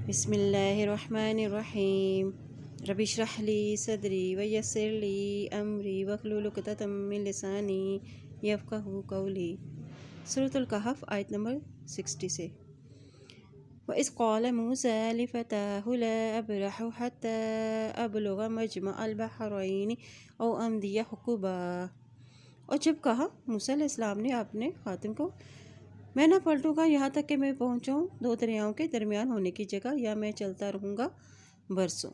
بسم اللہ الرحمن الرحیم رب اشرح لی صدری ویسر لی امری واحلل عقدۃ من لسانی یفقہوا قولی۔ سورۃ الکہف آیت نمبر 60 سے۔ وَإِذْ قَالَ مُوسَىٰ لِفَتَاهُ لَا أَبْرَحُ حَتَّىٰ أَبْلُغَ مَجْمَعَ الْبَحْرَيْنِ أَوْ أَمْضِيَ حُقُبًا، اور جب کہا موسیٰ علیہ السلام نے اپنے خادم کو، میں نہ پلٹوں گا یہاں تک کہ میں پہنچوں دو دریاؤں کے درمیان ہونے کی جگہ، یا میں چلتا رہوں گا برسوں۔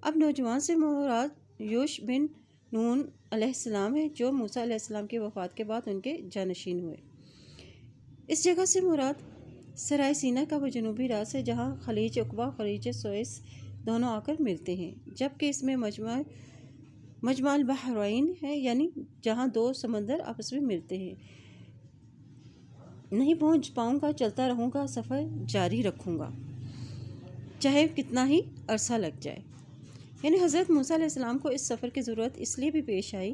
اب نوجوان سے مراد یوش بن نون علیہ السلام ہے، جو موسیٰ علیہ السلام کی وفات کے بعد ان کے جانشین ہوئے۔ اس جگہ سے مراد سرائے سینا کا وہ جنوبی راس ہے جہاں خلیج عقبہ اور خلیج سوئس دونوں آ کر ملتے ہیں، جبکہ اس میں مجمع البحرین ہے، یعنی جہاں دو سمندر آپس میں ملتے ہیں۔ نہیں پہنچ پاؤں گا، چلتا رہوں گا، سفر جاری رکھوں گا چاہے کتنا ہی عرصہ لگ جائے۔ یعنی حضرت موسیٰ علیہ السلام کو اس سفر کی ضرورت اس لیے بھی پیش آئی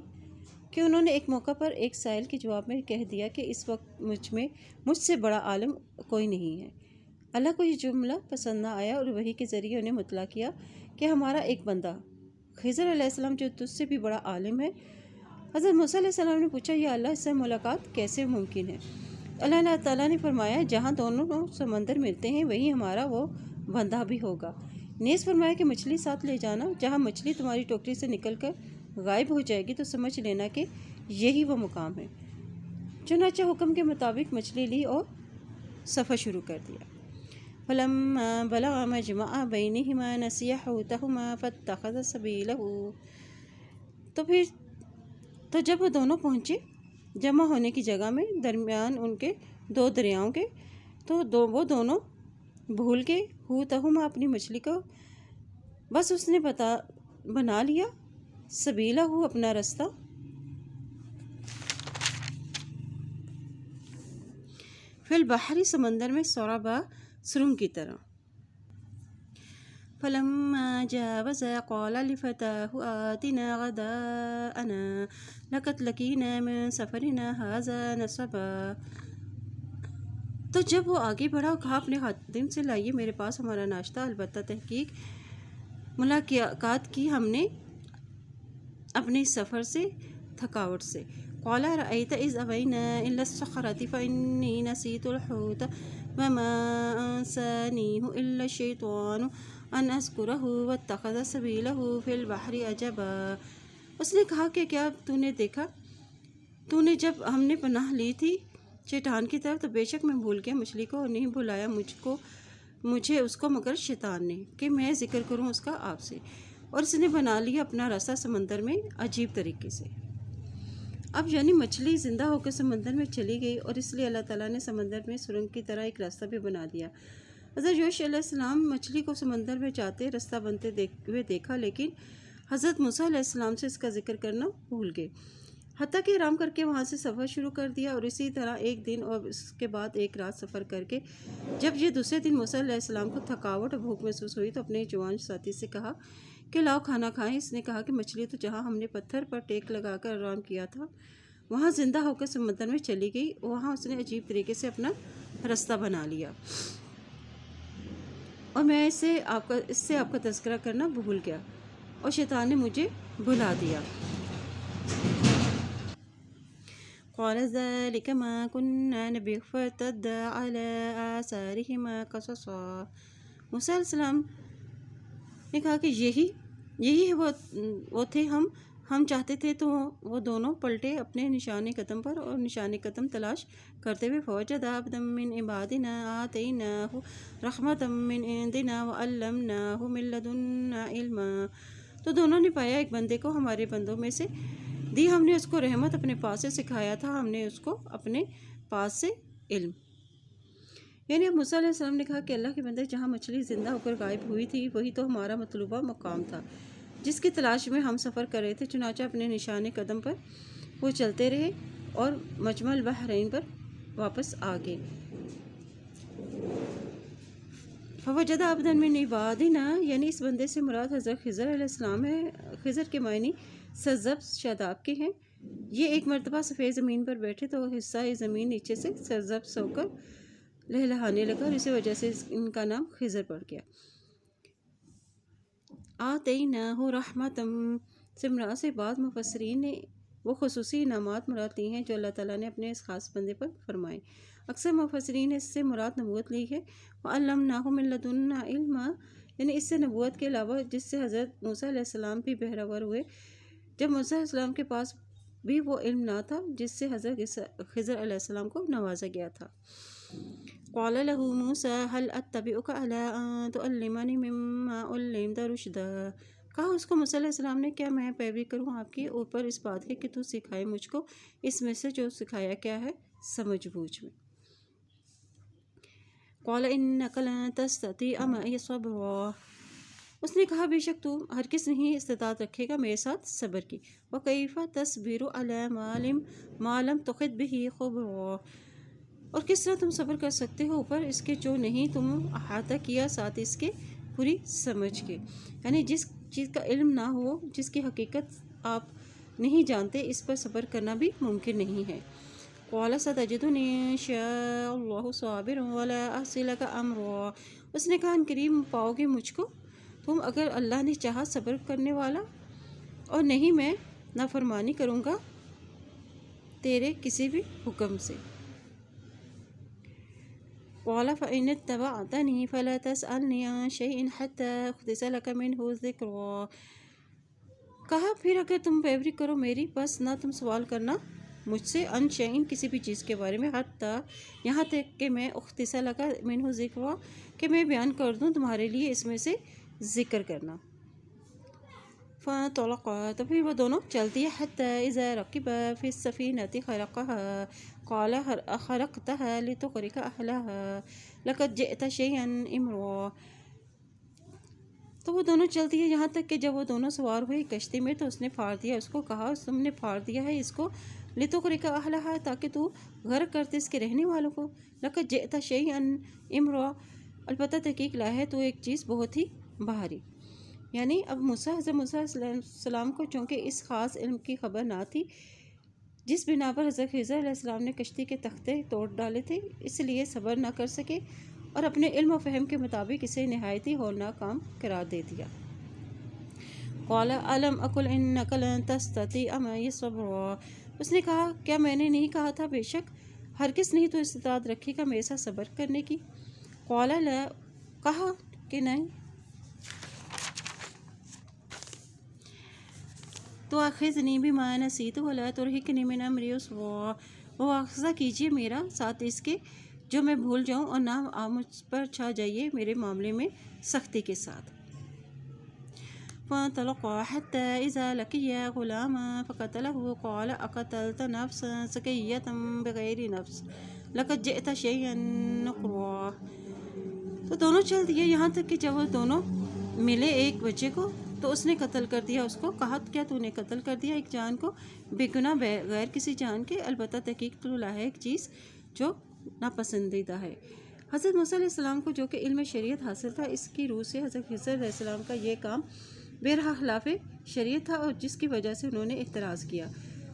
کہ انہوں نے ایک موقع پر ایک سائل کے جواب میں کہہ دیا کہ اس وقت مجھ سے بڑا عالم کوئی نہیں ہے۔ اللہ کو یہ جملہ پسند نہ آیا اور وحی کے ذریعے انہیں مطلع کیا کہ ہمارا ایک بندہ خضر علیہ السلام جو تجھ سے بھی بڑا عالم ہے۔ حضرت موسیٰ علیہ السلام نے پوچھا، یا اللہ، اس سے ملاقات کیسے ممکن ہے؟ اللہ تعالیٰ نے فرمایا، جہاں دونوں سمندر ملتے ہیں وہیں ہمارا وہ بندہ بھی ہوگا۔ نیز فرمایا کہ مچھلی ساتھ لے جانا، جہاں مچھلی تمہاری ٹوکری سے نکل کر غائب ہو جائے گی تو سمجھ لینا کہ یہی وہ مقام ہے۔ چنانچہ حکم کے مطابق مچھلی لی اور سفر شروع کر دیا۔ فَلَمَّا بَلَغَ مَجْمَعَ بَيْنِهِمَا نَسِيَ حُوتَهُمَا فَاتَّخَذَ سَبِيلَهُ، تو جب وہ دونوں پہنچے جمع ہونے کی جگہ میں درمیان ان کے دو دریاؤں کے، تو وہ دونوں بھول کے حوتہما اپنی مچھلی کو، بس اس نے بنا لیا سبیلہ اپنا رستہ، فی البحر سمندر میں، سربا سرنگ کی طرح۔ فَلَمَّا جَاوَزَا قَالَ لِفَتَاهُ آتِنَا غَدَاءَنَا لَقَدْ لَقِينَا مِن سَفَرِنَا هَٰذَا نَصَبًا، تو جب وہ آگے بڑھا اور کہا اپنے خادم سے، لائیے میرے پاس ہمارا ناشتہ، البتہ تحقیق ملاقات کی ہم نے اپنے سفر سے، تھکاوٹ سے۔ قَالَ أَرَأَيْتَ إِذْ أَوَيْنَا إِلَى الصَّخْرَةِ فَإِنِّي نَسِيتُ الْحُوتَ وَمَا أَنسَانِيهُ إِلَّا الشَّيْطَانُ أَنْ أَذْكُرَهُ وَاتَّخَذَ سَبِيلَهُ فِي الْبَحْرِ عَجَبًا، اس نے کہا کہ کیا تو نے دیکھا، تو نے جب ہم نے پناہ لی تھی چٹان کی طرف، تو بے شک میں بھول گیا مچھلی کو، اور نہیں بھلایا مجھے اس کو مگر شیطان نے، کہ میں ذکر کروں اس کا آپ سے، اور اس نے بنا لیا اپنا راستہ سمندر میں عجیب طریقے سے۔ اب یعنی مچھلی زندہ ہو کر سمندر میں چلی گئی، اور اس لیے اللہ تعالیٰ نے سمندر میں سرنگ کی طرح ایک راستہ بھی بنا دیا۔ حضرت یوش علیہ السلام مچھلی کو سمندر میں جاتے راستہ بنتے ہوئے دیکھا، لیکن حضرت موسیٰ علیہ السلام سے اس کا ذکر کرنا بھول گئے، حتیٰ کہ آرام کر کے وہاں سے سفر شروع کر دیا، اور اسی طرح ایک دن اور اس کے بعد ایک رات سفر کر کے جب یہ دوسرے دن موسیٰ علیہ السلام کو تھکاوٹ اور بھوک محسوس ہوئی تو اپنے جوان ساتھی سے کہا کہ لاؤ کھانا کھائیں۔ اس نے کہا کہ مچھلی تو جہاں ہم نے پتھر پر ٹیک لگا کر آرام کیا تھا وہاں زندہ ہو کر سمندر میں چلی گئی، وہاں اس نے عجیب طریقے سے اپنا راستہ بنا لیا، اور میں اس سے آپ کا تذکرہ کرنا بھول گیا، اور شیطان نے مجھے بھلا دیا۔ قَالَ ذَلِكَ مَا كُنَّا نَبْغِ فَارْتَدَّا عَلَىٰ آثَارِهِمَا قَصَصًا، موسیٰ علیہ السلام نے کہا کہ یہی وہ تھے ہم چاہتے تھے، تو وہ دونوں پلٹے اپنے نشان قدم پر اور نشان قدم تلاش کرتے ہوئے، فَوَجَدَ عَبْدًا مِّنْ عِبَادِنَا آتَيْنَاهُ رَحْمَةً مِّنْ عِندِنَا وَعَلَّمْنَاهُ مِن لَّدُنَّا عِلْمًا، تو دونوں نے پایا ایک بندے کو ہمارے بندوں میں سے، دی ہم نے اس کو رحمت، اپنے پاس سے سکھایا تھا ہم نے اس کو اپنے پاس سے علم۔ یعنی اب موسیٰ علیہ السلام نے کہا کہ اللہ کے بندے، جہاں مچھلی زندہ ہو کر غائب ہوئی تھی وہی تو ہمارا مطلوبہ مقام تھا جس کی تلاش میں ہم سفر کر رہے تھے، چنانچہ اپنے نشان قدم پر وہ چلتے رہے اور مجمع البحرین پر واپس آ گئے۔ فوجد عبدا من عبادنا، یعنی اس بندے سے مراد حضرت خضر علیہ السلام ہے۔ خضر کے معنی سرسبز شاداب کے ہیں۔ یہ ایک مرتبہ سفید زمین پر بیٹھے تو حصہ زمین نیچے سے سرسبز ہو کر لہلہانے لگا اور اسی وجہ سے ان کا نام خضر پڑ گیا۔ آتیناہ رحمتم سے مراد سے بعض مفسرین نے وہ خصوصی انعامات مراد لی ہیں جو اللہ تعالیٰ نے اپنے اس خاص بندے پر فرمائے۔ اکثر مفسرین نے اس سے مراد نبوت لی ہے۔ وَعَلَّمْنَاهُ مِن لَّدُنَّا عِلْمًا، یعنی اس سے نبوت کے علاوہ جس سے حضرت موسیٰ علیہ السلام بھی بہرہ ہوئے، جب موسیٰ علیہ السلام کے پاس بھی وہ علم نہ تھا جس سے حضرت خضر علیہ السلام کو نوازا گیا تھا۔ قال له موسیٰ هل اتبعك على ان تعلمني مما علمت رشدا، کہا اس کو موسیٰ علیہ السلام نے کیا میں پیروی کروں آپ کی اوپر اس بات ہے کہ تو سکھائے مجھ کو اس میں سے جو سکھایا کیا ہے سمجھ بوجھ میں۔ قال انك لن تستطيع معي صبرا، اس نے کہا بے شک تو ہرگز نہیں استطاعت رکھے گا میرے ساتھ صبر کی۔ وَكَيْفَ تَصْبِرُ عَلَى مَا لَمْ تُحِطْ بِهِ خُبْرًا، اور کس طرح تم صبر کر سکتے ہو اوپر اس کے جو نہیں تم احاطہ کیا ساتھ اس کے پوری سمجھ کے، یعنی جس چیز کا علم نہ ہو، جس کی حقیقت آپ نہیں جانتے، اس پر صبر کرنا بھی ممکن نہیں ہے۔ قَالَ سَتَجِدُنِي إِن شَاءَ اللَّهُ صَابِرًا وَلَا أَعْصِي لَكَ أَمْرًا، اس نے کہا ان قریب پاؤ گے مجھ کو تم اگر اللہ نے چاہا صبر کرنے والا، اور نہیں میں نافرمانی کروں گا تیرے کسی بھی حکم سے۔ قال فإن اتبعتني فلا تسألني عن شيء حتى أحدث لك منه ذكرا، کہا پھر اگر تم پیروی کرو میری بس نہ تم سوال کرنا مجھ سے عن شيء کسی بھی چیز کے بارے میں، حتیٰ یہاں تک کہ میں اختص لک منہ ذکرا کہ میں بیان کر دوں تمہارے لیے اس میں سے ذکر کرنا۔ فانطلقا، تو پھر وہ دونوں چلتی ہے، حتیٰ اذا رکبا فی السفینۃ خرقها قال خرقتها لتغرق اہلها لقد جئت شیئا امرا، تو وہ دونوں چلتی ہے یہاں تک کہ جب وہ دونوں سوار ہوئے کشتی میں تو اس نے پھاڑ دیا اس کو، کہا تم نے پھاڑ دیا ہے اس کو، لتغرق اہلها تاکہ تو غرق کرتے اس کے رہنے والوں کو، لقد جئت شیئا امرا، البتہ تحقیق لا ہے تو ایک چیز بہت ہی بھاری۔ یعنی اب حضرت موسیٰ علیہ السلام کو چونکہ اس خاص علم کی خبر نہ تھی جس بنا پر حضرت خضر علیہ السلام نے کشتی کے تختے توڑ ڈالے تھے، اس لیے صبر نہ کر سکے اور اپنے علم و فہم کے مطابق اسے نہایت ہی ہولناک کام قرار دے دیا۔ قال الم اقل انک لن تستطیع معی صبرا، اس نے کہا کیا میں نے نہیں کہا تھا بے شک ہرگز نہیں تو استطاعت رکھے گا میرے ساتھ صبر کرنے کی۔ قال لا، کہا کہ نہیں، تو آخذنی بما نسیت ولا ترہقنی من امری عسرا، مواخذہ کیجیے میرا ساتھ اس کے جو میں بھول جاؤں اور نہ آپ مجھ پر چھا جائیے میرے معاملے میں سختی کے ساتھ۔ فانطلقا حتى إذا لقيا غلاما فقتله قال أقتلت نفسا زكية بغير نفس لقد جئت شيئا نكرا، تو دونوں چل دیے یہاں تک کہ جب وہ دونوں ملے ایک بچے کو تو اس نے قتل کر دیا اس کو، کہا کیا تو نے قتل کر دیا ایک جان کو بے گناہ بغیر کسی جان کے، البتہ تحقیق تو لا ہے ایک چیز جو ناپسندیدہ ہے۔ حضرت موسیٰ علیہ السلام کو جو کہ علم شریعت حاصل تھا، اس کی روح سے حضرت خضر علیہ السلام کا یہ کام بہرحال خلاف شریعت تھا اور جس کی وجہ سے انہوں نے اعتراض کیا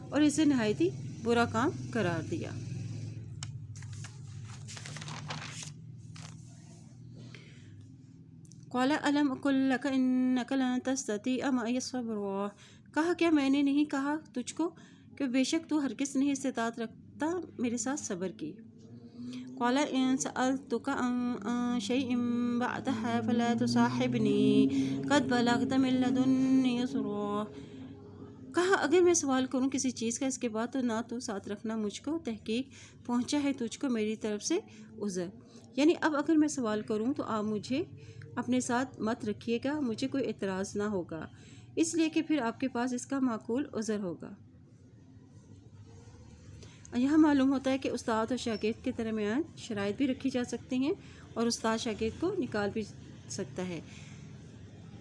اور اسے نہایت ہی برا کام قرار دیا۔ قال الم اقل لک انک لن تستطیع معی صبرا، کہا کیا میں نے نہیں کہا تجھ کو کہ بے شک تو ہرگز نہیں استطاعت رکھتا میرے ساتھ صبر کی۔ قال ان سألتک عن شیء بعدها فلا تصاحبنی قد بلغت من لدنی عذرا، کہا اگر میں سوال کروں کسی چیز کا اس کے بعد تو نہ تو ساتھ رکھنا مجھ کو، تحقیق پہنچا ہے تجھ کو میری طرف سے عذر، یعنی اب اگر میں سوال کروں تو آپ مجھے اپنے ساتھ مت رکھیے گا، مجھے کوئی اعتراض نہ ہوگا، اس لیے کہ پھر آپ کے پاس اس کا معقول عذر ہوگا۔ یہاں معلوم ہوتا ہے کہ استاد اور شاگرد کے درمیان شرائط بھی رکھی جا سکتی ہیں اور استاد شاگرد کو نکال بھی سکتا ہے۔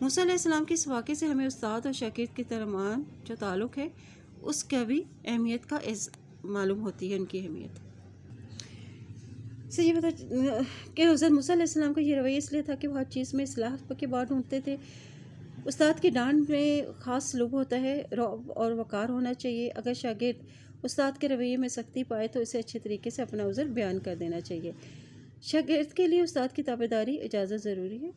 موسیٰ علیہ السلام کے اس واقعے سے ہمیں استاد اور شاگرد کے درمیان جو تعلق ہے اس کا بھی اہمیت کا معلوم ہوتی ہے، ان کی اہمیت سے یہ پتہ کہ حضرت موسیٰ علیہ السلام کا یہ رویہ اس لیے تھا کہ وہ ہر چیز میں اصلاح کے بعد ڈھونڈتے تھے۔ استاد کی ڈانٹ میں خاص سلوک ہوتا ہے، رعب اور وقار ہونا چاہیے۔ اگر شاگرد استاد کے رویے میں سختی پائے تو اسے اچھے طریقے سے اپنا عذر بیان کر دینا چاہیے۔ شاگرد کے لیے استاد کی تابعداری اجازت ضروری ہے۔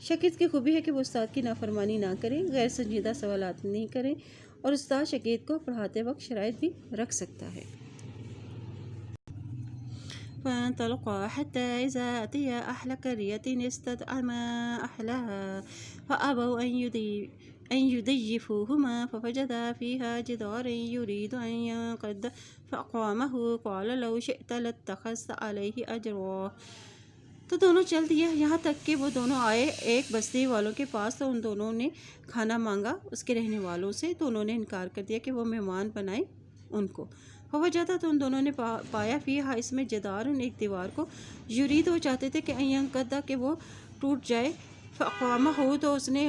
شاگرد کی خوبی ہے کہ وہ استاد کی نافرمانی نہ کرے، غیر سنجیدہ سوالات نہیں کریں، اور استاد شاگرد کو پڑھاتے وقت شرائط بھی رکھ سکتا ہے۔ فانطلقا حتى إذا أتيا أهل قرية استطعما أهلها فأبوا أن يضيفوهما فوجدا فيها جدارا يريد أن ينقض فأقامه قال لو شئت لاتخذت عليه أجرا۔ تو دونوں چل دیے یہاں تک کہ وہ دونوں آئے ایک بستی والوں کے پاس، تو ان دونوں نے کھانا مانگا اس کے رہنے والوں سے، تو انہوں نے انکار کر دیا کہ وہ مہمان بنائیں ان کو۔ ہوا جاتا تو ان دونوں نے پایا فیہا اس میں جدارن ایک دیوار کو، یرید وہ چاہتے تھے کہ ان ینقض کہ وہ ٹوٹ جائے، فاقامہ ہو تو اس نے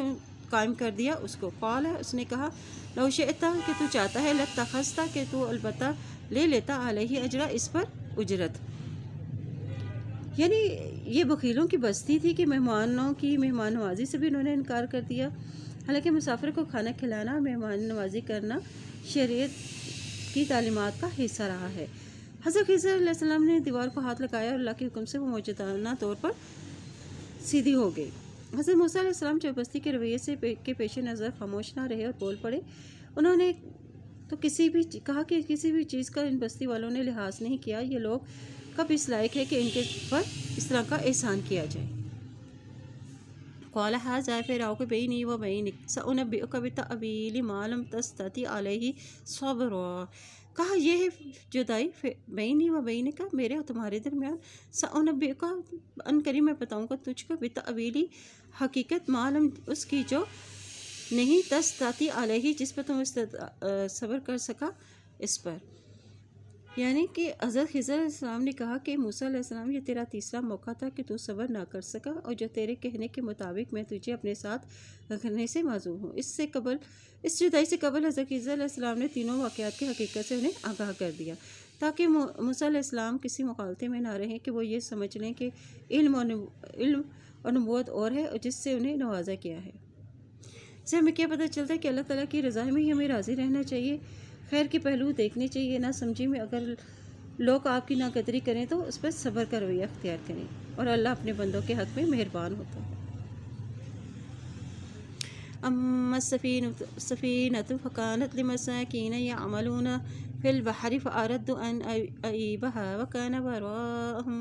قائم کر دیا اس کو۔ قال اس نے کہا لو شئت کہ تو چاہتا ہے، لاتخذت کہ تو البتہ لے لیتا علیہ اجرا اس پر اجرت۔ یعنی یہ بخیلوں کی بستی تھی کہ مہمانوں کی مہمان نوازی سے بھی انہوں نے انکار کر دیا، حالانکہ مسافر کو کھانا کھلانا، مہمان نوازی کرنا شریعت کی تعلیمات کا حصہ رہا ہے۔ حضرت خضر علیہ السلام نے دیوار کو ہاتھ لگایا اور اللہ کے حکم سے وہ موجودانہ طور پر سیدھی ہو گئی۔ حضرت موسیٰ علیہ السلام جو بستی کے رویے سے کے پیش نظر خاموش نہ رہے اور بول پڑے، انہوں نے تو کہا کہ کسی بھی چیز کا ان بستی والوں نے لحاظ نہیں کیا، یہ لوگ کب اس لائق ہے کہ ان کے پر اس طرح کا احسان کیا جائے۔ قال ھذا فراق بینی و بینک سأنبئک بتأویل ما لم تستطع علیہ صبرا۔ کہا یہ ہے جدائی بینی و بینک میرے اور تمہارے درمیان، سأنبئک ان قریب میں بتاؤں گا تجھ کو، بتأویلی حقیقت ما لم اس کی جو نہیں تستطع علیہ جس پر تم صبر کر سکا اس پر۔ یعنی کہ حضرت خضر علیہ السلام نے کہا کہ موسیٰ علیہ السلام یہ تیرا تیسرا موقع تھا کہ تو صبر نہ کر سکا، اور جو تیرے کہنے کے مطابق میں تجھے اپنے ساتھ رکھنے سے معذور ہوں۔ اس جدائی سے قبل حضرت خضر علیہ السلام نے تینوں واقعات کی حقیقت سے انہیں آگاہ کر دیا، تاکہ موسیٰ علیہ السلام کسی مغالطے میں نہ رہیں کہ وہ یہ سمجھ لیں کہ علم اور نبوت اور ہے اور جس سے انہیں نوازا کیا ہے۔ اسے ہمیں کیا پتہ چلتا ہے کہ اللہ تعالیٰ کی رضا میں ہی ہمیں راضی رہنا چاہیے، خیر کے پہلو دیکھنے چاہیے، نہ سمجھی میں اگر لوگ آپ کی ناقدری کریں تو اس پر صبر کا رویہ اختیار کریں، اور اللہ اپنے بندوں کے حق میں مہربان ہوتا ہے۔ اما السفینۃ فکانت لمساکین یعملون فی البحر فاردت ان اعیبها وکان وراءہم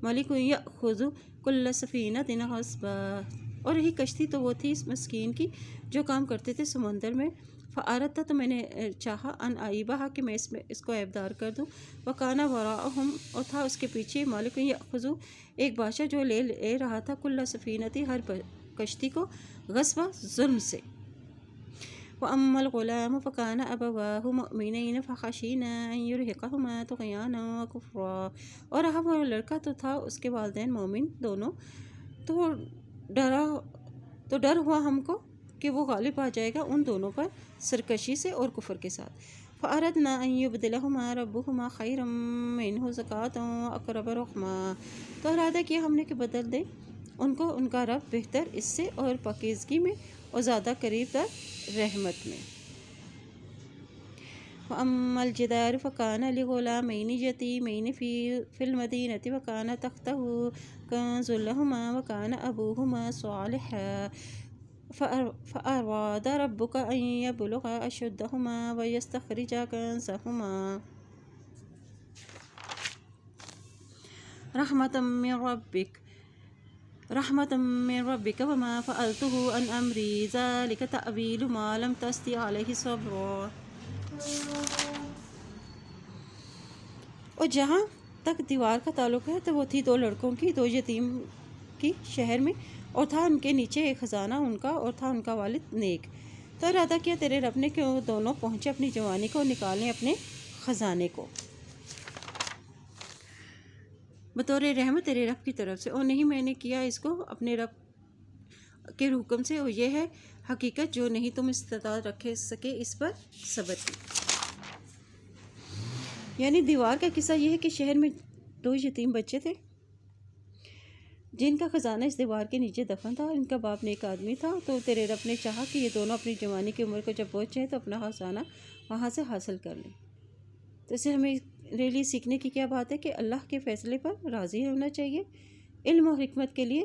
ملک یأخذ کل سفینۃ غصبا۔ اور یہی کشتی تو وہ تھی اس مسکین کی جو کام کرتے تھے سمندر میں، فاردت تو میں نے چاہا، ان اعیبها کہ میں اس کو عیبدار کر دوں، وکان وراءہم اور تھا اس کے پیچھے، ملک یأخذ ایک بادشاہ جو لے رہا تھا، کل سفینۃ ہر کشتی کو، غصبا ظلم سے۔ وَأَمَّا الْغُلَامُ فَكَانَ أَبَوَاهُ مُؤْمِنَيْنِ فَخَشِينَا أَن يُرْهِقَهُمَا طُغْيَانًا وَكُفْرًا۔ اور رہا وہ لڑکا تو تھا اس کے والدین مومن دونوں، تو ڈر ہوا ہم کو کہ وہ غالب آ جائے گا ان دونوں پر سرکشی سے اور کفر کے ساتھ۔ فَأَرَدْنَا أَن يُبْدِلَهُمَا رَبُّهُمَا خَيْرًا مِّنْهُ زَكَاةً وَأَقْرَبَ رُحْمًا۔ تو ارادہ کیا ہم نے کہ بدل دیں ان کو ان کا رب بہتر اس سے اور پاکیزگی میں اور زیادہ قریب تر رحمت میں۔ وَأَمَّا الْجِدَارُ فَكَانَ لِغُلَامَيْنِ يَتِيمَيْنِ فِي الْمَدِينَةِ وَكَانَ تَحْتَهُ كَنزٌ لَهُمَا وَكَانَ أَبُوهُمَا صَالِحًا فَأَرَادَ رَبُّكَ أَن يَبْلُغَا أَشُدَّهُمَا وَيَسْتَخْرِجَا كَنزَهُمَا رحمة من ربك وما فعلته عن أمري ذلك تأويل ما لم تستطع عليه صبرا۔ اور جہاں تک دیوار کا تعلق ہے تو وہ تھی دو لڑکوں کی، دو یتیم کی شہر میں، اور تھا ان کے نیچے ایک خزانہ ان کا، اور تھا ان کا والد نیک۔ تو ارادہ کیا تیرے رب نے کہ وہ دونوں پہنچے اپنی جوانی کو اور نکالیں اپنے خزانے کو بطور رحمت تیرے رب کی طرف سے، اور نہیں میں نے کیا اس کو اپنے رب کے حکم سے، اور یہ ہے حقیقت جو نہیں تم استطاعت رکھ سکے اس پر صبر کی۔ یعنی دیوار کا قصہ یہ ہے کہ شہر میں دو یتیم بچے تھے جن کا خزانہ اس دیوار کے نیچے دفن تھا، ان کا باپ نیک آدمی تھا، تو تیرے رب نے چاہا کہ یہ دونوں اپنی جوانی کی عمر کو جب پہنچ جائیں تو اپنا خزانہ وہاں سے حاصل کر لیں۔ تو اسے ہمیں میرے لیے سیکھنے کی کیا بات ہے کہ اللہ کے فیصلے پر راضی ہونا چاہیے۔ علم اور حکمت کے لیے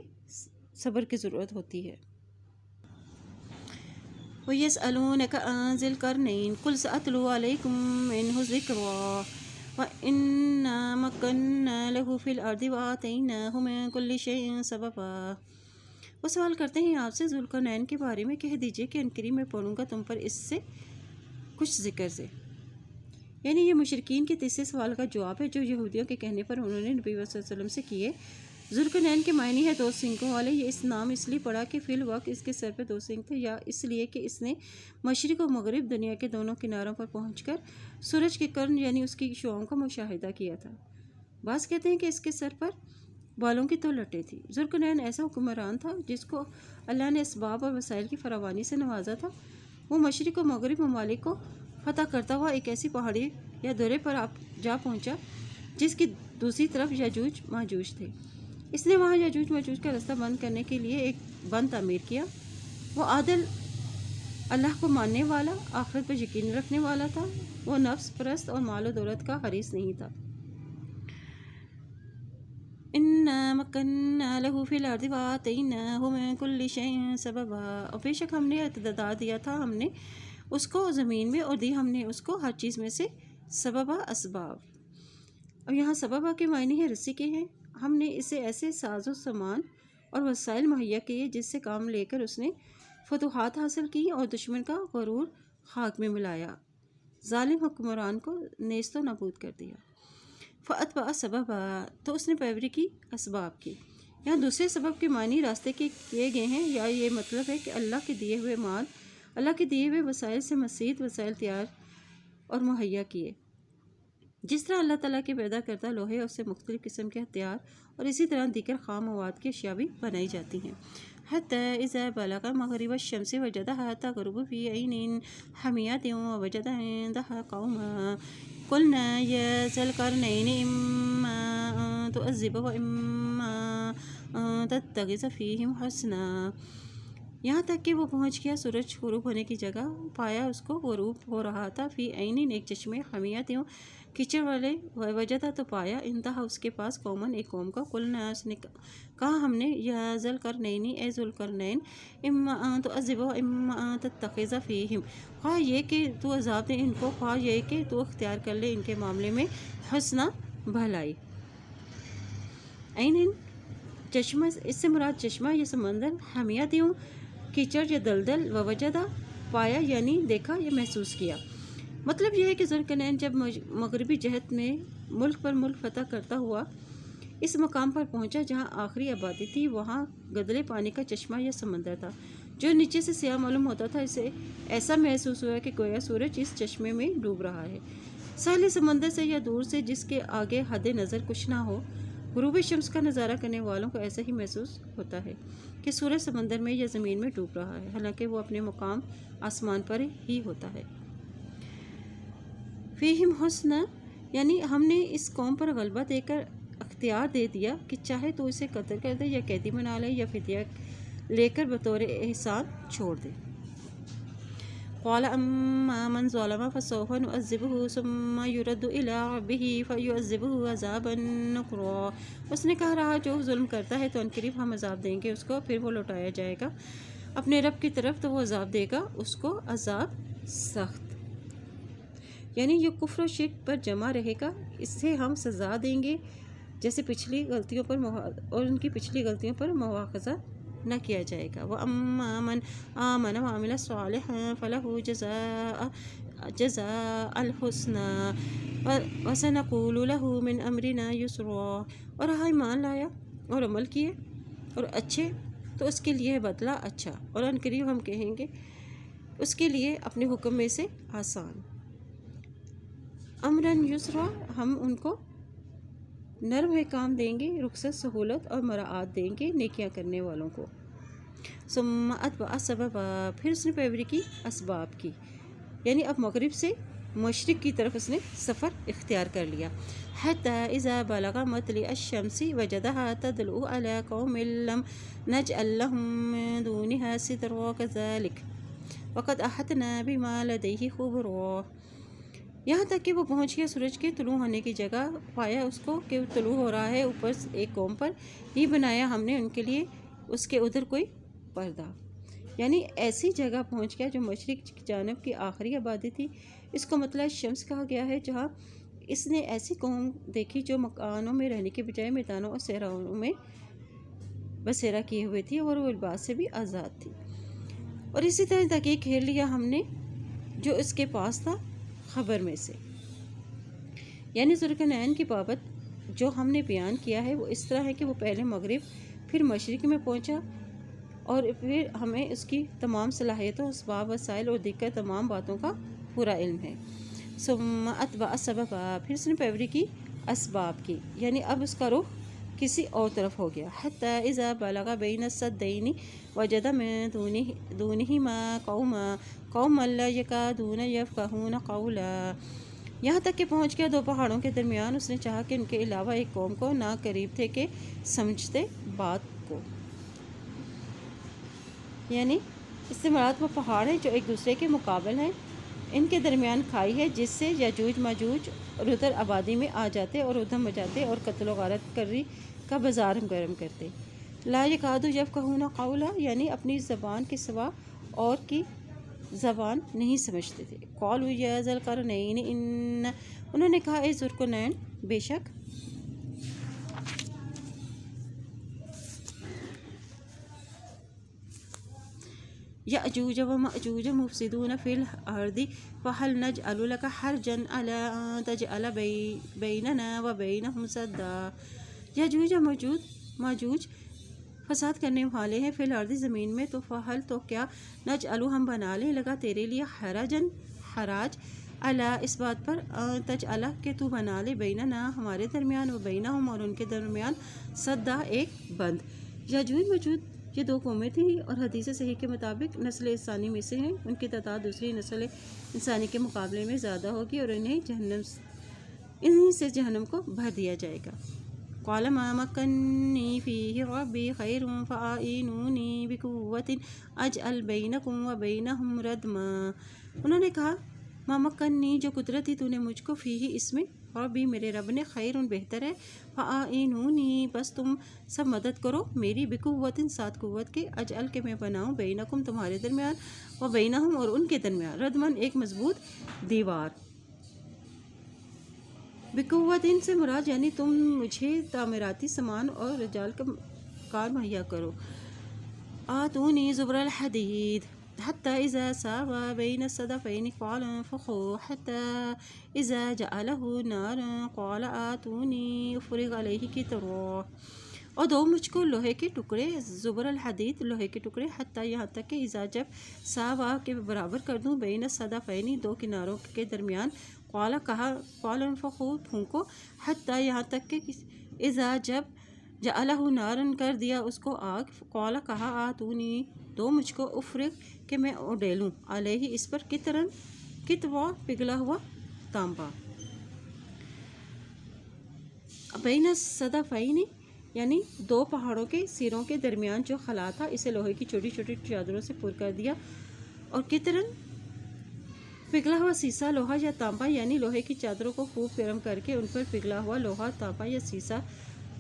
صبر کی ضرورت ہوتی ہے۔ وَيَسْأَلُونَكَ عَنِ ذِي الْقَرْنَيْنِ قُلْ سَأَتْلُو عَلَيْكُم مِّنْهُ ذِكْرًا وَإِنَّا مَكَّنَّا لَهُ فِي الْأَرْضِ وَآتَيْنَاهُ مِن كُلِّ شَيْءٍ سَبَبًا۔ وہ سوال کرتے ہیں آپ سے ذوالقرنین کے بارے میں، کہہ دیجئے کہ عنقریب میں پڑھوں گا تم پر اس سے کچھ ذکر سے۔ یعنی یہ مشرکین کے تیسرے سوال کا جواب ہے جو یہودیوں کے کہنے پر انہوں نے نبی صلی اللہ علیہ وسلم سے کیے۔ ذوالقرنین کے معنی ہے دو سینگوں والے۔ یہ اس نام اس لیے پڑا کہ فی الوقت اس کے سر پہ دو سینگ تھے، یا اس لیے کہ اس نے مشرق و مغرب دنیا کے دونوں کناروں پر پہنچ کر سورج کے قرن یعنی اس کی شعاؤں کا مشاہدہ کیا تھا۔ بعض کہتے ہیں کہ اس کے سر پر بالوں کی 2 لٹیں تھیں۔ ذوالقرنین ایسا حکمران تھا جس کو اللہ نے اسباب اور وسائل کی فراوانی سے نوازا تھا۔ وہ مشرق و مغرب ممالک کو فتح کرتا ہوا ایک ایسی پہاڑی یا درے پر جا پہنچا جس کی دوسری طرف یاجوج ماجوج تھے۔ اس نے وہاں یاجوج ماجوج کا راستہ بند کرنے کے لیے ایک بند تعمیر کیا۔ وہ عادل، اللہ کو ماننے والا، آخرت پر یقین رکھنے والا تھا۔ وہ نفس پرست اور مال و دولت کا حریص نہیں تھا۔ اِنَّا مَكَّنَّا لَهُ فِي الْأَرْضِ وَآتَيْنَاهُ مِن كُلِّ شَيْءٍ سَبَبًا، اور بے شک ہم نے اقتدار دیا تھا ہم نے اس کو زمین میں، اور دی ہم نے اس کو ہر چیز میں سے سببا اسباب۔ اب یہاں سببا کے معنی ہے رسی کے ہیں۔ ہم نے اسے ایسے ساز و سامان اور وسائل مہیا کیے جس سے کام لے کر اس نے فتوحات حاصل کی اور دشمن کا غرور خاک میں ملایا، ظالم حکمران کو نیست و نابود کر دیا۔ فَأَتْبَعَ سَبَبًا، تو اس نے پیروی کی اسباب کی۔ یہاں دوسرے سبب کے معنی راستے کے کیے گئے ہیں، یا یہ مطلب ہے کہ اللہ کے دیے ہوئے مال، اللہ کے دیے ہوئے وسائل سے مزید وسائل تیار اور مہیا کیے۔ جس طرح اللہ تعالیٰ کے پیدا کردہ لوہے اور سے مختلف قسم کے ہتھیار اور اسی طرح دیگر خام مواد کی اشیاء بھی بنائی جاتی ہیں۔ حَتَّى إِذَا بَلَغَ مَغْرِبَ الشَّمْسِ وَجَدَهَا تَغْرُبُ فِي عَيْنٍ حَمِيَةٍ وَوَجَدَ عِندَهَا قَوْمًا قُلْنَا يَا ذَا الْقَرْنَيْنِ إِمَّا أَن تُعَذِّبَ وَإِمَّا أَن تَتَّخِذَ فِيهِمْ حُسْنًا، یہاں تک کہ وہ پہنچ گیا سورج غروب ہونے کی جگہ، پایا اس کو غروب ہو رہا تھا، فی عین ایک چشمے، حمیت کیچڑ والے، وجدہ تو پایا، انتہا اس کے پاس، قومن ایک قوم کا، قلنا اس نے کہا ہم نے، یا ذوالقرنین اے ذوالقرنین، اما ان تعذب و اما ان تتخذ فیہم، خواہ یہ کہ تو عذاب دے ان کو، خواہ یہ کہ تو اختیار کر لے ان کے معاملے میں حسنہ بھلائی۔ عین چشمہ، اس سے مراد چشمہ یا سمندر، حمیت کیچڑ یا دلدل، ووجدہ پایا یعنی دیکھا یا محسوس کیا۔ مطلب یہ ہے کہ ذوالقرنین جب مغربی جہت میں ملک پر ملک فتح کرتا ہوا اس مقام پر پہنچا جہاں آخری آبادی تھی، وہاں گدلے پانی کا چشمہ یا سمندر تھا جو نیچے سے سیاہ معلوم ہوتا تھا۔ اسے ایسا محسوس ہوا کہ گویا سورج اس چشمے میں ڈوب رہا ہے۔ ساحلی سمندر سے یا دور سے جس کے آگے حد نظر کچھ نہ ہو، غروب شمس کا نظارہ کرنے والوں کو ایسا ہی محسوس ہوتا ہے کہ سورج سمندر میں یا زمین میں ڈوب رہا ہے، حالانکہ وہ اپنے مقام آسمان پر ہی ہوتا ہے۔ فیہم حسنہ، یعنی ہم نے اس قوم پر غلبہ دے کر اختیار دے دیا کہ چاہے تو اسے قتل کر دے یا قیدی بنا لے یا فدیہ لے کر بطور احسان چھوڑ دے۔ قال اما من ظلم فسوف نعذبه ثم يرد الى ربه فيعذبه عذابا نكرا، اس نے کہا رہا جو ظلم کرتا ہے تو عنقریب ہم عذاب دیں گے اس کو، پھر وہ لوٹایا جائے گا اپنے رب کی طرف تو وہ عذاب دے گا اس کو عذاب سخت، یعنی یہ کفر و شرک پر جمع رہے گا، اس سے ہم سزا دیں گے جیسے پچھلی غلطیوں پر اور ان کی پچھلی غلطیوں پر مواخذہ نہ کیا جائے گا۔ وَأَمَّا مَنْ آمَنَ وَعَمِلَ صَالِحًا فَلَهُ جَزَاءُ الْحُسْنَى وَسَنَقُولُ لَهُ مِنْ أَمْرِنَا يُسْرًا، اور رہا ایمان لایا اور عمل کیے اور اچھے تو اس کے لیے بدلہ اچھا، اور عنقریب ہم کہیں گے اس کے لیے اپنے حکم میں سے آسان۔ امراً یسرا، ہم ان کو نرم احکام دیں گے، رخصت، سہولت اور مراعات دیں گے نیکیاں کرنے والوں کو۔ ثم اتبع سببا، پھر اس نے پیروی کی اسباب کی، یعنی اب مغرب سے مشرق کی طرف اس نے سفر اختیار کر لیا۔ حتی اذا بلغ مطلع الشمس وجدها تطلع على قوم لم نجعل لهم من دونها سترا كذلك وقد احطنا بما لديه خبرا، یہاں تک کہ وہ پہنچ گیا سورج کے طلوع ہونے کی جگہ، پایا اس کو کہ طلوع ہو رہا ہے اوپر ایک قوم پر، یہ بنایا ہم نے ان کے لیے اس کے ادھر کوئی پردہ. یعنی ایسی جگہ پہنچ گیا جو مشرق کی جانب کی آخری آبادی تھی. اس کو مطلع شمس کہا گیا ہے، جہاں اس نے ایسی قوم دیکھی جو مکانوں میں رہنے کے بجائے میدانوں اور صحراؤں میں بسیرا کیے ہوئے تھی اور وہ لباس سے بھی آزاد تھی. اور اسی طرح تحقیق گھیر لیا ہم نے جو اس کے پاس تھا خبر میں سے. یعنی ذوالقرنین کی بابت جو ہم نے بیان کیا ہے وہ اس طرح ہے کہ وہ پہلے مغرب پھر مشرق میں پہنچا، اور پھر ہمیں اس کی تمام صلاحیتوں، اسباب، وسائل اور دیگر تمام باتوں کا پورا علم ہے. ثم اتبع سببا، پھر اس نے پیروی کی اسباب کی، یعنی اب اس کا رخ کسی اور طرف ہو گیا. حتی اذا بلغ بین السدین وجد من دونہما قوما لا یکادون یفقہون قولا، یہاں تک کہ پہنچ گیا دو پہاڑوں کے درمیان. اس نے چاہا کہ ان کے علاوہ ایک قوم کو نہ قریب تھے کہ سمجھتے بات کو. یعنی اس سے مراد وہ پہاڑ ہیں جو ایک دوسرے کے مقابل ہیں، ان کے درمیان کھائی ہے جس سے یاجوج ماجوج اور ادھر آبادی میں آ جاتے اور ادھم مچاتے اور قتل و غارت کری کا بازار گرم کرتے. لا یکادو یفقہون قولا، یعنی اپنی زبان کے سوا اور کی زبان نہیں سمجھتے تھے. قالوا یا ذا القرنین، انہوں نے کہا اے ذوالقرنین، بے شک یأجوج ومأجوج مفسدون فی الارض فہل نجعل لک حرجا علی ان تجعل بیننا وبینہم سدا. یأجوج ماجوج فساد کرنے والے ہیں فی الارض زمین میں، تو فہل تو کیا نجعل ہم بنا لیں لگا تیرے لیے حراج علی اس بات پر تجعل کہ تو بنا لے بیننا ہمارے درمیان و بینہم اور ان کے درمیان سدا ایک بند. یاجوج ماجوج یہ دو قومیں تھیں اور حدیث صحیح کے مطابق نسل انسانی میں سے ہیں. ان کی تعداد دوسری نسل انسانی کے مقابلے میں زیادہ ہوگی اور انہیں سے جہنم کو بھر دیا جائے گا. قال ما مكنني فيه ربي خير فأعينوني بقوة أجعل بينكم وبينهم ردما. انہوں نے کہا ما مکنی، جو قدرت دی تو نے مجھ کو، فيه اس میں، ربی میرے رب نے، خیر بہتر ہے، فأعینونی بس تم سب مدد کرو میری، بقوت ساتھ قوت کے، اجعل کہ میں بناؤں، بینکم تمہارے درمیان، و بینہم اور ان کے درمیان، ردمن ایک مضبوط دیوار. بقوت ان سے مراد یعنی تم مجھے تعمیراتی سامان اور رجال کا کار مہیا کرو. آتونی زبر الحدید حتی اذا ساوى بین الصدفین قال انفخوا حتی اذا جعلہ نارا قال آتونی افرغ علیہ قطرا. اور دو مجھ کو لوہے کے ٹکڑے، زبر الحدید لوہے کے ٹکڑے، حتی یہاں تک کہ اذا جب ساوا کے برابر کر دوں، بین الصدفین دو کناروں کے درمیان، قال کہا، قال انفخوا پھونکو، حتی یہاں تک کہ اذا جب جعلہ نارن کر دیا اس کو آگ، قال کہا آتونی دو مجھ کو، افرغ کہ میں اڈیلوں، علیہ اس پر، قطرن قطوا پگھلا ہوا تانبا. بین الصدفین یعنی دو پہاڑوں کے سروں کے درمیان جو خلا تھا اسے لوہے کی چھوٹی چھوٹی چادروں سے پر کر دیا. اور قطرن پگھلا ہوا سیسا، لوہا یا تانبا، یعنی لوہے کی چادروں کو خوب گرم کر کے ان پر پگھلا ہوا لوہا، تانبا یا سیسا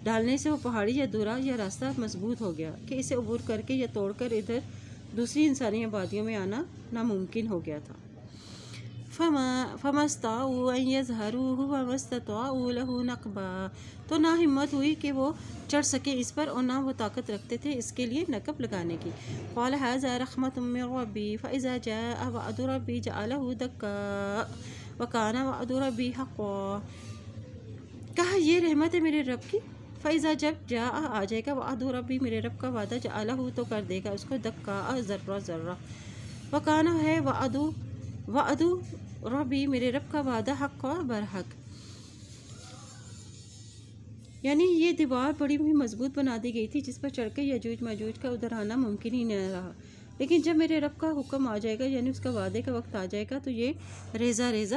ڈالنے سے وہ پہاڑی یا درہ یا راستہ مضبوط ہو گیا کہ اسے عبور کر کے یا توڑ کر ادھر دوسری انسانی آبادیوں میں آنا ناممکن ہو گیا تھا. فما استطاعوا ان يظهروه وما استطاعوا له نقبا، تو نہ ہمت ہوئی کہ وہ چڑھ سکے اس پر اور نہ وہ طاقت رکھتے تھے اس کے لیے نقب لگانے کی. قال هذا رحمة من ربي فإذا جاء وعد ربي جعله دكا وكان وعد ربي حقا. کہا یہ رحمت ہے میرے رب کی، فإذا جب جاء آ جائے گا، وعد ربی میرے رب کا وعدہ، جعلہ تو کر دے گا اس کو، دکا ذرہ ذرہ، وکانا ہے وعد ربی میرے رب کا وعدہ، حق برحق. یعنی یہ دیوار بڑی بھی مضبوط بنا دی گئی تھی جس پر چڑھ کے یاجوج ماجوج کا ادھر آنا ممکن ہی نہ رہا. لیکن جب میرے رب کا حکم آ جائے گا، یعنی اس کا وعدے کا وقت آ جائے گا، تو یہ ریزہ ریزہ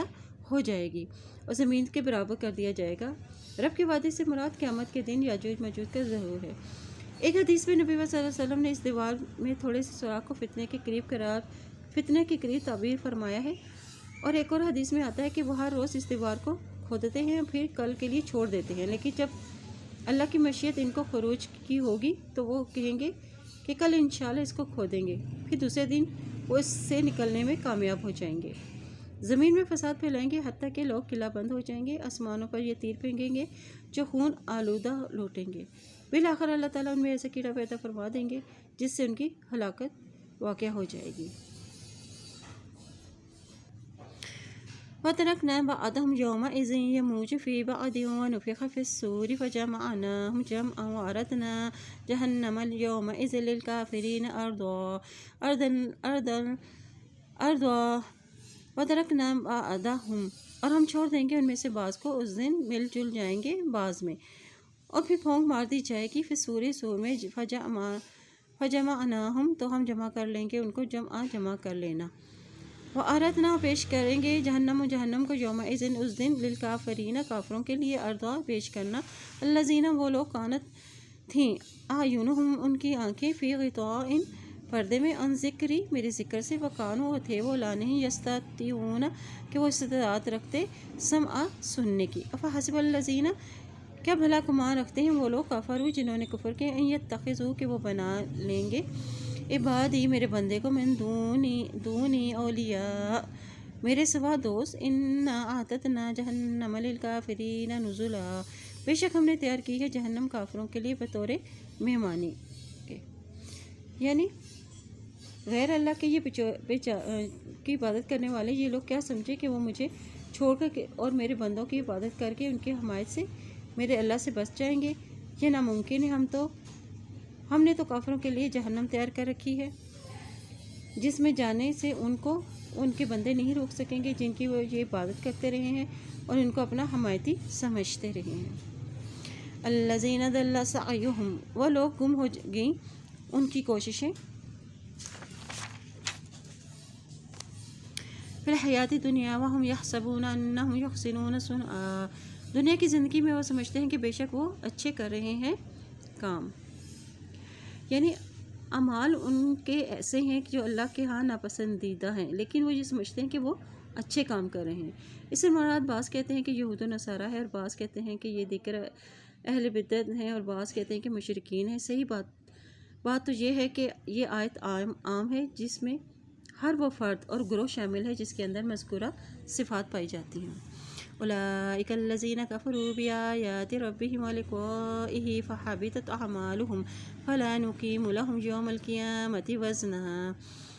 ہو جائے گی اور زمین کے برابر کر دیا جائے گا. رب کے وعدے سے مراد قیامت کے دن یاجوج ماجوج کا ظہور ہے. ایک حدیث میں نبی صلی اللہ علیہ وسلم نے اس دیوار میں تھوڑے سے سوراخ کو فتنے کے قریب تعبیر فرمایا ہے اور ایک اور حدیث میں آتا ہے کہ وہ ہر روز اس دیوار کو کھودتے ہیں پھر کل کے لیے چھوڑ دیتے ہیں، لیکن جب اللہ کی مشیت ان کو خروج کی ہوگی تو وہ کہیں گے کہ کل انشاءاللہ اس کو کھودیں گے، پھر دوسرے دن وہ اس سے نکلنے میں کامیاب ہو جائیں گے۔ زمین میں فساد پھیلائیں گے حتیٰ کہ لوگ قلعہ بند ہو جائیں گے، آسمانوں پر یہ تیر پھینکیں گے جو خون آلودہ لوٹیں گے، بالآخر اللہ تعالیٰ ان میں ایسے کیڑا پیدا فرما دیں گے جس سے ان کی ہلاکت واقع ہو جائے گی۔ وَتَرَكْنَا بَعْضَهُمْ يَوْمَئِذٍ يَمُوجُ فِي بَعْضٍ وَنُفِخَ فِي الصُّورِ فَجَمَعْنَاهُمْ جَمْعًا وَأَعْتَدْنَا جَهَنَّمَ يَوْمَئِذٍ لِلْكَافِرِينَ أَرْضًا وَتَرَكْنَا بَعْضَهُمْ، اور ہم چھوڑ دیں گے ان میں سے بعض کو اس دن مل جل جائیں گے بعض میں، اور پھر پھونک مار دی جائے گی فی الصور سور میں، فجمعناہم تو ہم جمع کر لیں گے ان کو، جمع کر لینا، وَأَعْرَضْنَا پیش کریں گے جہنم کو یومئذ اس دن، للکافرین کافروں کے لیے، ارضا پیش کرنا، الذین وہ لوگ کانت تھیں، اعینہم ان کی آنکھیں، فی غطاء پردے میں، عن ذکری میرے ذکر سے، وکانوا وہ تھے وہ لا نہیں، یستطیعون کہ وہ استطاعت رکھتے، سمع سننے کی، افحسب الذین کیا بھلا گمان رکھتے ہیں وہ لوگ، کفروا جنہوں نے کفر کیا، ان یتخذوا کہ وہ بنا لیں گے، عبادی میرے بندے کو، من دونی اولیاء میرے سوا دوست، انا اعتدنا جہنم للکافرین نزلا بے شک ہم نے تیار کی ہے جہنم کافروں کے لیے بطور مہمانی کے، یعنی غیر اللہ کے یہ کی عبادت کرنے والے یہ لوگ کیا سمجھے کہ وہ مجھے چھوڑ کر اور میرے بندوں کی عبادت کر کے ان کی حمایت سے میرے اللہ سے بچ جائیں گے، یہ ناممکن ہے، ہم نے تو کافروں کے لیے جہنم تیار کر رکھی ہے جس میں جانے سے ان کو ان کے بندے نہیں روک سکیں گے جن کی وہ یہ عبادت کرتے رہے ہیں اور ان کو اپنا حمایتی سمجھتے رہے ہیں۔ الذین ضل سعیہم وہ لوگ گم ہو گئیں ان کی کوششیں، فی الحیات دنیا وہم یحسبون انہم یحسنون صنعا دنیا کی زندگی میں وہ سمجھتے ہیں کہ بے شک وہ اچھے کر رہے ہیں کام، یعنی اعمال ان کے ایسے ہیں کہ جو اللہ کے ہاں ناپسندیدہ ہیں، لیکن وہ یہ سمجھتے ہیں کہ وہ اچھے کام کر رہے ہیں۔ اس سے مراد بعض کہتے ہیں کہ یہود و نصارہ ہے، اور بعض کہتے ہیں کہ یہ ذکر اہل بدعت ہیں، اور بعض کہتے ہیں کہ مشرکین ہیں۔ صحیح بات تو یہ ہے کہ یہ آیت عام ہے جس میں ہر وہ فرد اور گروہ شامل ہے جس کے اندر مذکورہ صفات پائی جاتی ہیں۔ اولئک الذین کفروا بآیات ربہم ولقائہ فحبطت اعمالہم فلا نقیم لہم یوم القیامۃ وزنا،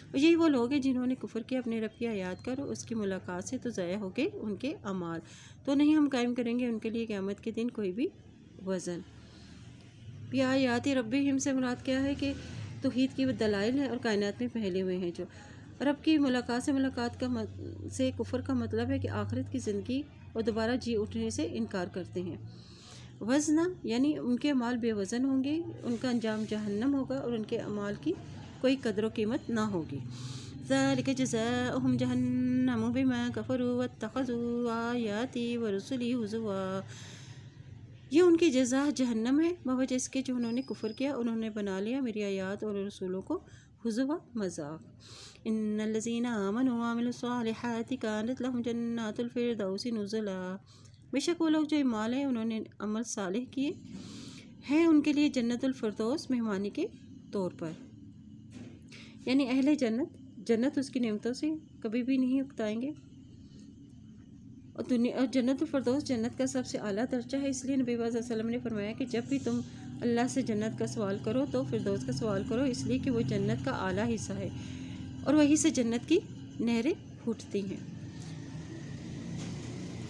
اور یہی وہ لوگ ہیں جنہوں نے کفر کیا اپنے رب کی آیات کر، اس کی ملاقات سے تو ضائع ہو گئے ان کے اعمال، تو نہیں ہم قائم کریں گے ان کے لیے قیامت کے دن کوئی بھی وزن۔ بآیات ربہم سے مراد کیا ہے کہ توحید کی دلائل ہے اور کائنات میں پھیلے ہوئے ہیں جو رب کی ملاقات سے کفر کا مطلب ہے کہ آخرت کی زندگی اور دوبارہ جی اٹھنے سے انکار کرتے ہیں۔ وزنا یعنی ان کے اعمال بے وزن ہوں گے، ان کا انجام جہنم ہوگا اور ان کے اعمال کی کوئی قدر و قیمت نہ ہوگی۔ ذالک جزاؤہم جہنم بما کفروا واتخذوا آیاتی ورسلی ہزوا، یہ ان کی جزا جہنم ہے بوجہ اس کے جو انہوں نے کفر کیا، انہوں نے بنا لیا میری آیات اور رسولوں کو ہزوا مذاق۔ ان الذین آمنوا وعملوا الصالحات کانت لہم جنات الفردوس نزلا، بے شک وہ لوگ جو ایمان ہیں انہوں نے عمل صالح کیے ہیں ان کے لیے جنت الفردوس مہمانی کے طور پر، یعنی اہل جنت اس کی نعمتوں سے کبھی بھی نہیں اکتائیں گے، اور جنت الفردوس جنت کا سب سے اعلیٰ درجہ ہے، اس لیے نبی صلی اللہ علیہ وسلم نے فرمایا کہ جب بھی تم اللہ سے جنت کا سوال کرو تو فردوس کا سوال کرو، اس لیے کہ وہ جنت کا اعلیٰ حصہ ہے اور وہیں سے جنت کی نہریں پھوٹتی ہیں۔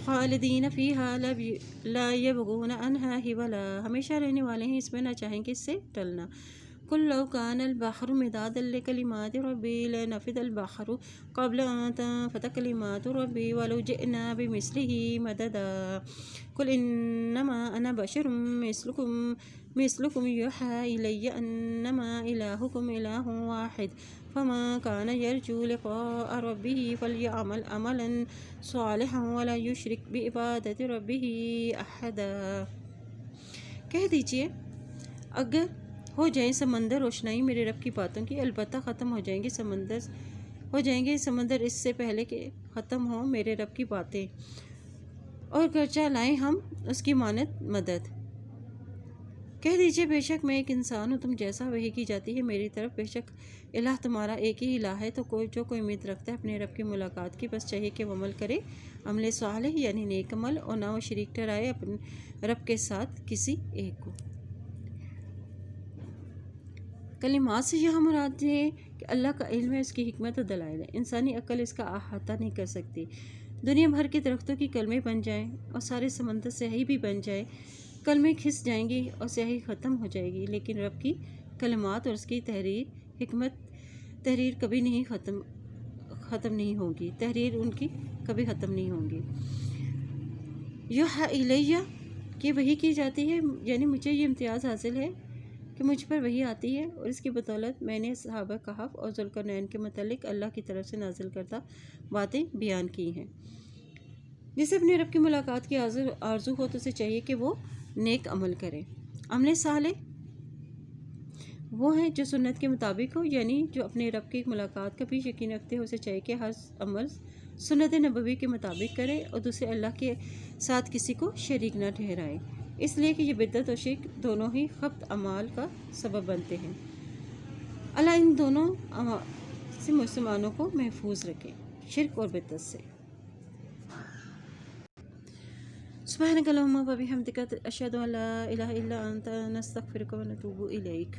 خالدین فیہا لا یبغون عنہا حولا، ہمیشہ رہنے والے ہیں اس میں نہ چاہیں کہ اس سے ٹلنا۔ قل لو کان البحر مدادا لکلمات ربی لنفد البحر قبل ان تنفد کلمات ربی ولو جئنا بمثلہ مددا قل انما انا بشر مثلکم یوحی الی انما الہکم الہ واحد فمن کان یرجو لقاء ربہ فلیعمل عملا صالحا ولا یشرک بعبادۃ ربہ احدا، کہہ دیجئے اگر ہو جائیں سمندر روشنائی میرے رب کی باتوں کی، البتہ ختم ہو جائیں گے سمندر ہو جائیں گے سمندر اس سے پہلے کہ ختم ہوں میرے رب کی باتیں، اور گرچہ لائیں ہم اس کی مانت مدد۔ کہہ دیجئے بے شک میں ایک انسان ہوں، تم جیسا وحی کی جاتی ہے میری طرف، بے شک الہ تمہارا ایک ہی الہ ہے۔ تو کوئی امید رکھتا ہے اپنے رب کی ملاقات کی، بس چاہیے کہ وہ عمل کرے عمل صالح یعنی نیک عمل، اور نہ وہ شریک ٹھہرائے اپنے رب کے ساتھ کسی ایک کو۔ کلمات سے یہاں مراد ہے کہ اللہ کا علم ہے، اس کی حکمت و دلائل ہے، انسانی عقل اس کا احاطہ نہیں کر سکتی۔ دنیا بھر کے درختوں کی کلمے بن جائیں اور سارے سمندر سیاہی بھی بن جائے، کلمے کھس جائیں گی اور سیاہی ختم ہو جائے گی، لیکن رب کی کلمات اور اس کی تحریر کبھی نہیں ختم نہیں ہوگی، تحریر ان کی کبھی ختم نہیں ہوگی۔ یوحی الیہ کہ وحی کی جاتی ہے، یعنی مجھے یہ امتیاز حاصل ہے کہ مجھ پر وحی آتی ہے، اور اس کی بدولت میں نے صحابہ کہف اور ذوالقرنین کے متعلق اللہ کی طرف سے نازل کردہ باتیں بیان کی ہیں۔ جسے اپنے رب کی ملاقات کی آرزو ہو تو اسے چاہیے کہ وہ نیک عمل کرے۔ عمل صالح وہ ہیں جو سنت کے مطابق ہو، یعنی جو اپنے رب کی ملاقات کا بھی یقین رکھتے ہو، اسے چاہیے کہ ہر عمل سنت نبوی کے مطابق کرے اور دوسرے اللہ کے ساتھ کسی کو شریک نہ ٹھہرائے، اس لیے کہ یہ بدعت اور شرک دونوں ہی خبث اعمال کا سبب بنتے ہیں۔ اللہ ان دونوں سے مسلمانوں کو محفوظ رکھے، شرک اور بدعت سے۔ سبحانک اللہم و بحمدک، اشہد ان لا الہ الا انت، نستغفرک و نتوب الیک۔